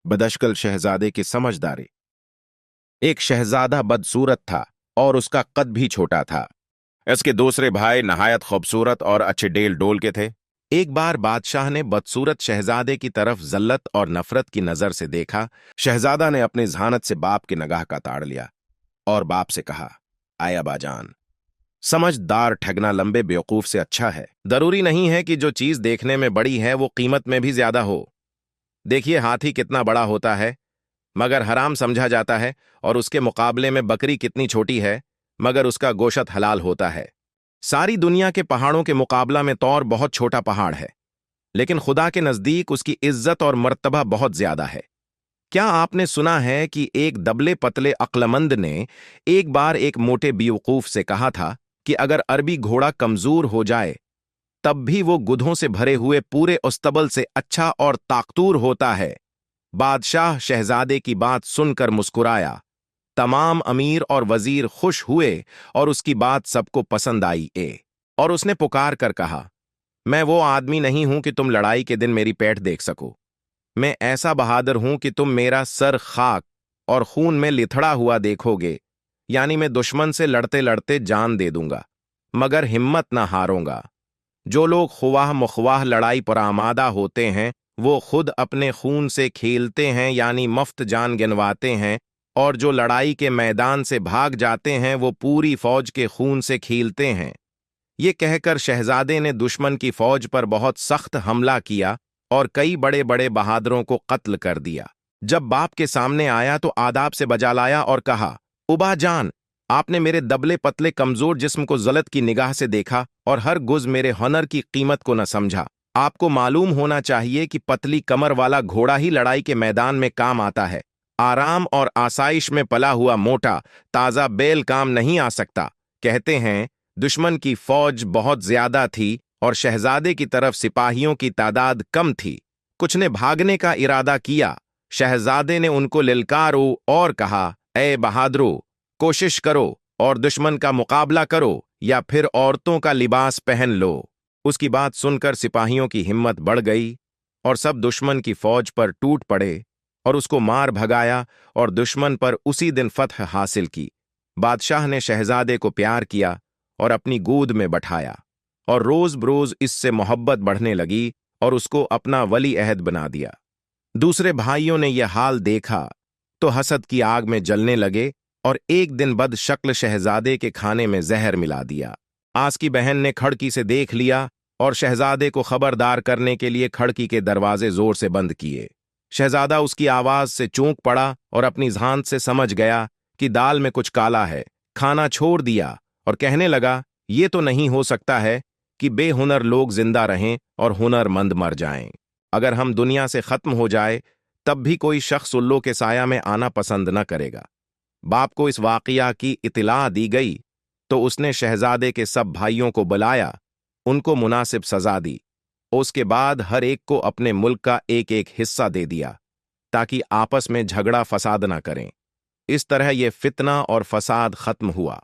बदशकल शहजादे की समझदारी। एक शहजादा बदसूरत था और उसका कद भी छोटा था। इसके दूसरे भाई नहायत खूबसूरत और अच्छे डेल डोल के थे। एक बार बादशाह ने बदसूरत शहजादे की तरफ जल्लत और नफरत की नजर से देखा। शहजादा ने अपनी जहानत से बाप की निगाह का ताड़ लिया और बाप से कहा, आया बाजान, समझदार ठगना लंबे बेवकूफ से अच्छा है। जरूरी नहीं है कि जो चीज देखने में बड़ी है वो कीमत में भी ज्यादा हो। देखिए हाथी कितना बड़ा होता है मगर हराम समझा जाता है, और उसके मुकाबले में बकरी कितनी छोटी है मगर उसका गोशत हलाल होता है। सारी दुनिया के पहाड़ों के मुकाबला में तौर बहुत छोटा पहाड़ है, लेकिन खुदा के नजदीक उसकी इज्जत और मर्तबा बहुत ज्यादा है। क्या आपने सुना है कि एक दबले पतले अक्लमंद ने एक बार एक मोटे बेवकूफ से कहा था कि अगर अरबी घोड़ा कमजोर हो जाए तब भी वो गुधों से भरे हुए पूरे उस्तबल से अच्छा और ताकतूर होता है। बादशाह शहजादे की बात सुनकर मुस्कुराया। तमाम अमीर और वजीर खुश हुए और उसकी बात सबको पसंद आई। और उसने पुकार कर कहा, मैं वो आदमी नहीं हूं कि तुम लड़ाई के दिन मेरी पैठ देख सको। मैं ऐसा बहादुर हूं कि तुम मेरा सर खाक और खून में लिथड़ा हुआ देखोगे। यानी मैं दुश्मन से लड़ते लड़ते जान दे दूंगा मगर हिम्मत ना हारूंगा। जो लोग ख्वाह मुख्वाह लड़ाई पर आमादा होते हैं वो खुद अपने खून से खेलते हैं, यानी मफ्त जान गिनवाते हैं, और जो लड़ाई के मैदान से भाग जाते हैं वो पूरी फौज के खून से खेलते हैं। ये कहकर शहजादे ने दुश्मन की फौज पर बहुत सख्त हमला किया और कई बड़े बड़े बहादुरों को कत्ल कर दिया। जब बाप के सामने आया तो आदाब से बजा लाया और कहा, उबा जान, आपने मेरे दबले पतले कमजोर जिस्म को जलत की निगाह से देखा और हर गुज मेरे हुनर की कीमत को न समझा। आपको मालूम होना चाहिए कि पतली कमर वाला घोड़ा ही लड़ाई के मैदान में काम आता है। आराम और आसाइश में पला हुआ मोटा ताजा बैल काम नहीं आ सकता। कहते हैं दुश्मन की फौज बहुत ज्यादा थी और शहजादे की तरफ सिपाहियों की तादाद कम थी। कुछ ने भागने का इरादा किया। शहजादे ने उनको लिलकारो और कहा, ए बहादुरो, कोशिश करो और दुश्मन का मुकाबला करो या फिर औरतों का लिबास पहन लो। उसकी बात सुनकर सिपाहियों की हिम्मत बढ़ गई और सब दुश्मन की फौज पर टूट पड़े और उसको मार भगाया और दुश्मन पर उसी दिन फतह हासिल की। बादशाह ने शहजादे को प्यार किया और अपनी गोद में बैठाया और रोज बरोज इससे मोहब्बत बढ़ने लगी और उसको अपना वली अहद बना दिया। दूसरे भाइयों ने यह हाल देखा तो हसद की आग में जलने लगे और एक दिन बदशक्ल शहजादे के खाने में जहर मिला दिया। आस की बहन ने खड़की से देख लिया और शहजादे को खबरदार करने के लिए खड़की के दरवाजे जोर से बंद किए। शहजादा उसकी आवाज से चूक पड़ा और अपनी झांत से समझ गया कि दाल में कुछ काला है। खाना छोड़ दिया और कहने लगा, ये तो नहीं हो सकता है कि बेहुनर लोग जिंदा रहें और हुनरमंद मर जाएं। अगर हम दुनिया से खत्म हो जाए तब भी कोई शख्स उल्लू के साया में आना पसंद न करेगा। बाप को इस वाकया की इत्तला दी गई तो उसने शहजादे के सब भाइयों को बुलाया, उनको मुनासिब सजा दी। उसके बाद हर एक को अपने मुल्क का एक एक हिस्सा दे दिया ताकि आपस में झगड़ा फसाद ना करें। इस तरह यह फितना और फसाद खत्म हुआ।